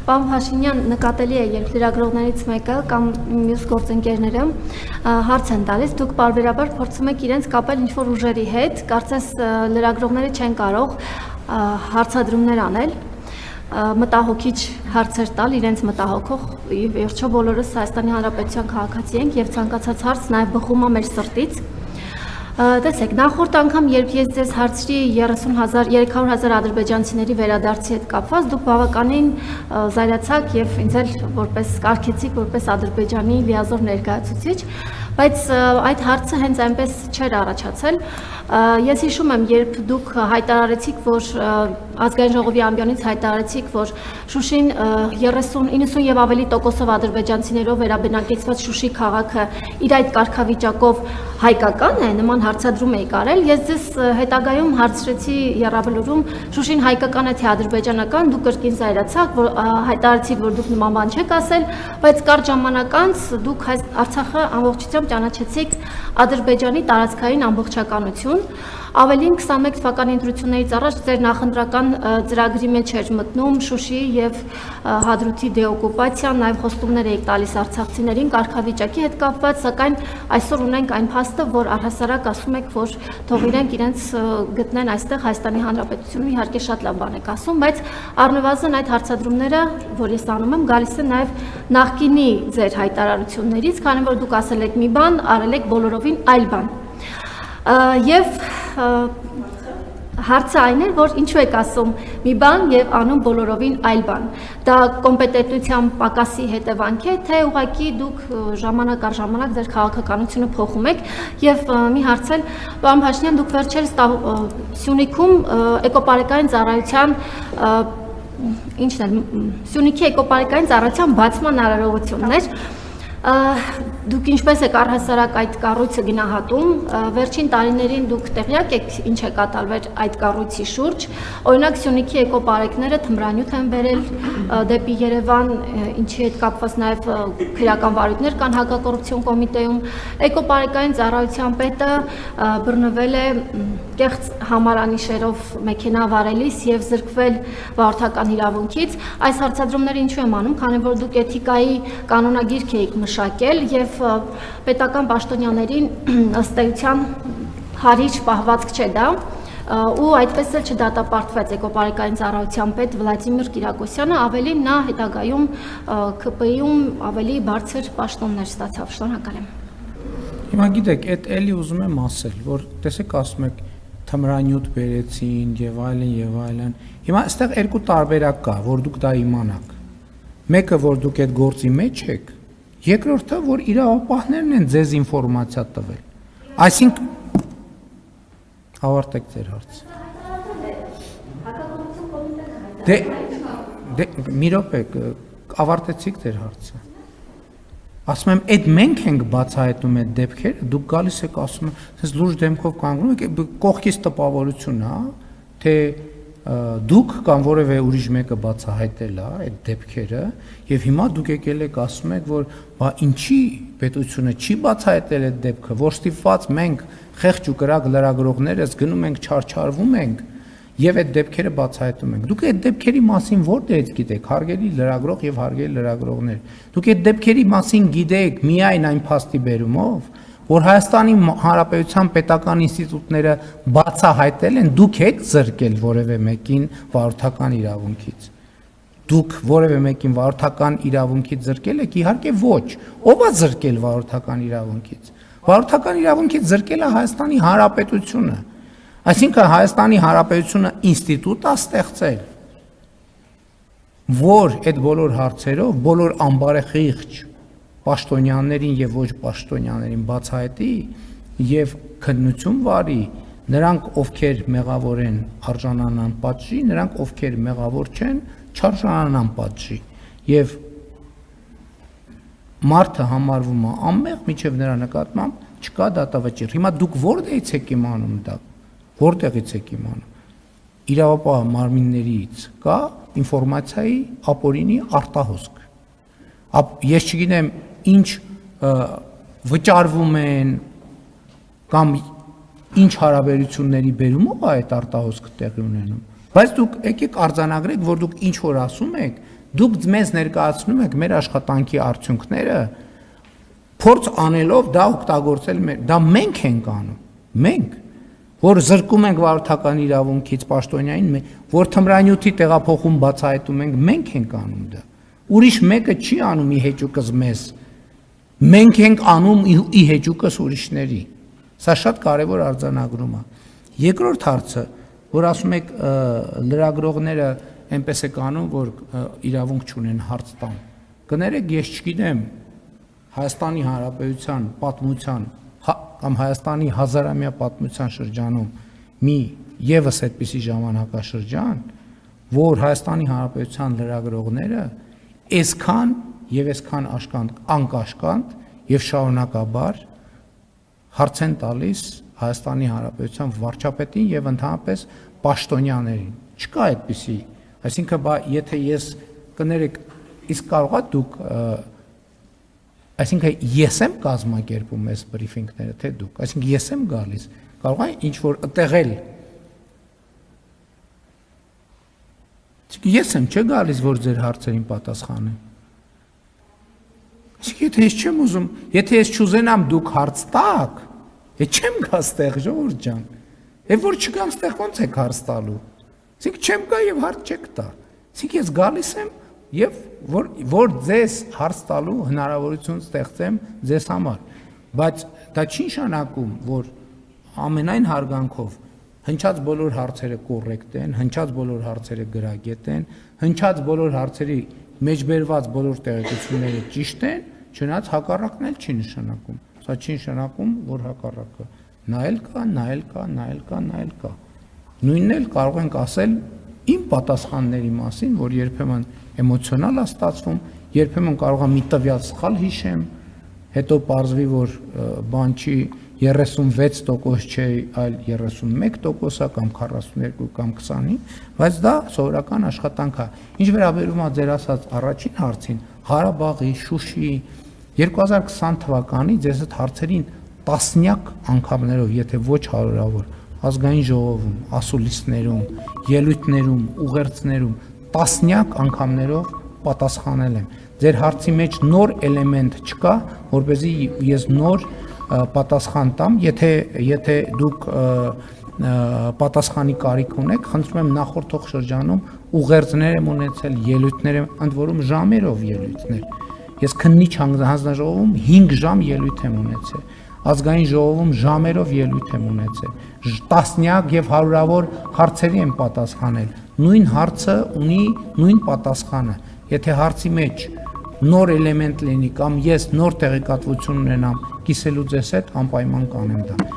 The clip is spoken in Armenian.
Պարոն Փաշինյան, նկատելի է, երբ լրագրողներից մեկը կամ մյուս գործընկերները հարց են տալիս, դուք պարբերաբար փորձում եք իրենց կապել ինչ-որ ուժերի հետ, կարծես լրագրողները չեն կարող հարցադրումներ անել, մտահոգիչ հարցեր տալ, իրենց մտահոգող, վերջո բոլորս Հայաստանի Հանրապետության քաղաքացի ենք եւ ցանկացած հարց նաեւ բխում է մեր սրտից։ Տեսեք, նախորդ անգամ, երբ ես ձեզ հարցրի 300,000 ադրբեջանցիների վերադարձի հետ կապված, դուք բավականին զայրացաք եւ ինձ էլ որպես կարգեցիք որպես Ադրբեջանի լիազոր ներկայացուցիչ, բայց այդ հարցը հենց այնպես չէր առաջացել։ Ես հիշում եմ, երբ դուք հայտարարեցիք, որ ազգային ժողովի ամբիոնից հայտարարեցիք, որ Շուշին 90 եւ ավելի տոկոսով ադրբեջանցիներով վերաբնակեցված Շուշի քաղաքը իր այդ կարգավիճակով հայկական է, նման հարցադրում էի կարել, ես ձեզ հետագայում հարցրեցի եռաբլուրում Շուշին հայկական է թե ադրբեջանական, դուք կրկին զայրացաք, որ հայտարարեցիք, որ դուք նման բան չեք ասել, բայց կարճ ժամանակ անց դուք Արցախը ամբողջությամբ ճանաչեցիք Ադրբեջանի տարածքային ամբողջականություն, ավելին 21 թվականի ընտրություններից առաջ ձեր նախընտրական ծրագրի մեջ էր մտնում Շուշի եւ Հադրութի դեօկուպացիան, նաեւ խոստումներ եք տալիս արցախցիներին կարգավիճակի հետ կապված, սակայն այսօր ունենք այն փաստը, որ առհասարակ ասում եք, որ թող իրենք գտնեն այստեղ Հայաստանի Հանրապետությունում, իհարկե շատ լավ բան եք ասում, բայց առնվազն այդ հարցադրումները, որ ես անում եմ, գալիս են նաեւ նախկինի ձեր հայտարարություններից, քանի որ դուք ասել եք մի բան, արել եք բոլորովին այլ բան։ Եվ հարցը այն է, որ ինչու եք ասում մի բան եւ անում բոլորովին այլ բան։ Դա կոմպետենտության պակասի հետևանք է, թե ուղղակի դուք ժամանակ առ ժամանակ ձեր քաղաքականությունը փոխում եք եւ մի հարց էլ, պարոն Փաշինյան, դուք վերջերս Սյունիքում էկոպարեկային ծառայության ինչն է, Սյունիքի էկոպարեկային ծառայության բացման արարողությունն էր։ Դուք ինչպես եք առհասարակ այդ կառույցը գնահատում, վերջին տարիներին դուք տեղյակ եք ինչ է կատարվել այդ կառույցի շուրջ, օրինակ Սյունիքի էկոպարեկները թմրանյութ են բերել դեպի Երևան, ինչի հետ կապված նաև քրեական վարույթներ կան հակակոռուպցիոն կոմիտեում, էկոպարեկային ծառայության պետը բռնվել է կեղծ համարանիշերով մեքենա վարելիս եւ զրկվել վարորդական իրավունքից։ Այս հարցադրումները ինչու եմ անում, քանի որ դուք էթիկայի կանոնագիրք եք մշակել եւ պետական պաշտոնյաներին ըստ էության հարիչ պահվածք չէ դա, ու այդպես էլ չդատապարտվեց էկոպարեկային ծառայության պետ Վլադիմիր Կիրակոսյանը, ավելի նա հետագայում ԿՊ-ում ավելի բարձր պաշտոններ ստացավ։ Շնորհակալ եմ։ Հիմա գիտեք, այդ էլի ուզում եմ ասել, որ տեսեք ասում եք թմրանյութ բերեցին եւ այլն եւ այլն։ Հիմա այստեղ երկու տարբերակ կա, որ դուք դա իմանաք։ Մեկը, որ դուք այդ գործի մեջ եք, երկրորդը, որ իրավապահներն են ձեզ ինֆորմացիա տվել։ Այսինքն ավարտեք ձեր հարցը։ Դե մի րոպե, ավարտեցիք ձեր հարցը։ Ասում եմ, այդ մենք ենք բացահայտում այդ դեպքերը, դուք գալիս եք ասում եք, ասես լուրջ դեմքով կանգնում եք, կողքից տպավորություն է, թե դուք կամ որևէ ուրիշ մեկը բացահայտել է այդ դեպքերը, եւ հիմա դուք եկել եք ասում եք, որ բա ինչի պետությունը չի բացահայտել այդ դեպքը, որ ստիպված մենք խեղճ ու կրակ լրագրողներս գնում ենք չարչարվում ենք եւ այդ դեպքերը բացահայտում ենք։ Դուք այդ դեպքերի մասին որտեղից գիտեք, հարգելի լրագրող եւ հարգելի լրագրողներ։ Դուք այդ դեպքերի մասին գիտեք միայն այն փաստի բերումով, որ Հայաստանի Հանրապետության պետական ինստիտուտները բացահայտել են, դուք եք զրկել որևէ մեկին վարորդական իրավունքից։ Դուք որևէ մեկին վարորդական իրավունքից զրկել եք, իհարկե ոչ։ Ո՞վ է զրկել վարորդական իրավունքից։ Վարորդական իրավունքից զրկել է Հայաստանի Հանրապետությունը։ Այսինքն Հայաստանի Հանրապետությունը ինստիտուտ է ստեղծել, որ այդ բոլոր հարցերով, բոլոր անբարեխիղճ պաշտոնյաներին եւ ոչ պաշտոնյաներին բացահայտի եւ քննություն վարի, նրանք ովքեր մեղավոր են արժանանան պատժի, նրանք ովքեր մեղավոր չեն չարժանանան պատժի եւ մարդը համարվում է անմեղ, միջև նրա նկատմամբ չկա դատավճիռ։ Հիմա դուք որտեղից եք իմանում դա։ Որտեղից եք իմանում։ Իրավապահ մարմիններից կա ինֆորմացիայի ապօրինի արտահոսք։ Ես չգիտեմ ինչ վճարվում են կամ ինչ հարաբերությունների բերումով է այդ արտահոսքը տեղի ունենում, բայց դուք եկեք արձանագրեք, որ դուք ինչ որ ասում եք, Դուք մեզ ներկայացնում եք մեր աշխատանքի արդյունքները, փորձ անելով դա օգտագործել դա մենք ենք անում, մենք, որ զրկում ենք վարորդական իրավունքից պաշտոնյային, որ թմրանյութի տեղափոխում բացահայտում ենք, մենք ենք անում դա։ Ուրիշ մեկը չի անում ի հեճուկս մեզ, մենք ենք անում ի հեճուկս ուրիշների։ Սա շատ կարևոր արձանագրում է։ Երկրորդ հարցը, որ ասում եք լրագրողները այնպես է անում, որ իրավունք չունեն հարց տան։ Կներեք, ես չգիտեմ Հայաստանի Հանրապետության պատմության կամ Հայաստանի հազարամյա պատմության շրջանում մի եւս այդպիսի ժամանակաշրջան, որ Հայաստանի Հանրապետության լրագրողները այսքան եւ այսքան անկաշկանդ եւ շարունակաբար հարց են տալիս Հայաստանի Հանրապետության վարչապետին եւ ընդհանրապես պաշտոնյաներին։ Չկա այդպիսի, այսինքն եթե ես կներեք, իսկ կարողա դուք այսինքն ես եմ կազմակերպում այս բրիֆինգները, թե դուք, այսինքն ես եմ գալիս, կարող է ինչ որ ըտեղել։ Ես եմ չէ գալիս, որ ձեր հարցերին պատասխանեմ։ Իսկ եթե ես չեմ ուզում, եթե ես չուզենամ դուք հարց տաք, չեմ գա ստեղ, ժողովուրդ ջան։ Եվ որ չգամ ստեղ ոնց եք հարց տալու։ Իսկ չեմ գա եւ հարց չեք տա։ Իսկ ես գալիս եմ եւ որ ձեզ հարց տալու հնարավորություն ստեղծեմ ձեզ համար, բայց դա չի նշանակում, որ ամենայն հարգանքով հնչած բոլոր հարցերը կոռեկտ են, հնչած բոլոր հարցերը գրագետ են, հնչած բոլոր հարցերի մեջբերված բոլոր տեղեկությունները ճիշտ են, չնայած հակառակն էլ չի նշանակում։ Սա չի նշանակում, որ հակառակը նայել կա։ Նույնն էլ կարող ենք ասել իմ պատասխանների մասին, որ երբեմն էմոցիոնալ է ստացվում, երբեմն կարող եմ մի տվյալ սխալ հիշեմ, հետո պարզվի, որ բան չի 36% չէ, այլ 31% է կամ 42 կամ 20, բայց դա սովորական աշխատանք է։ Ինչ վերաբերում է ձեր ասած առաջին հարցին, Ղարաբաղի, Շուշիի 2020 թվականից ձեզ այդ հարցերին տասնյակ անգամներով, եթե ոչ հարյուրավոր, ազգային ժողովում, ասուլիսներում, ելույթներում, ուղերձներում տասնյակ անգամներով պատասխանել եմ։ Ձեր հարցի մեջ նոր էլեմենտ չկա, որպեսզի ես նոր պատասխան տամ, եթե դուք պատասխանի կարիք ունեք, խնդրում եմ նախորդող շրջանում ուղերձներ եմ ունեցել, ելույթներ եմ, ընդ որում ժամերով ելույթներ։ Ես քննիչ հանձնաժողովում 5 ժամ ելույթ եմ ունեցել, ազգային ժողովում ժամերով ելույթ եմ ունեցել, տասնյակ եւ հարյուրավոր հարցերի եմ պատասխանել։ Նույն հարցը ունի նույն պատասխանը։ Եթե հարցի մեջ նոր էլեմենտ լինի կամ ես նոր տեղեկատվություն ունենամ կիսելու ձեզ հետ, անպայման կանեմ դա։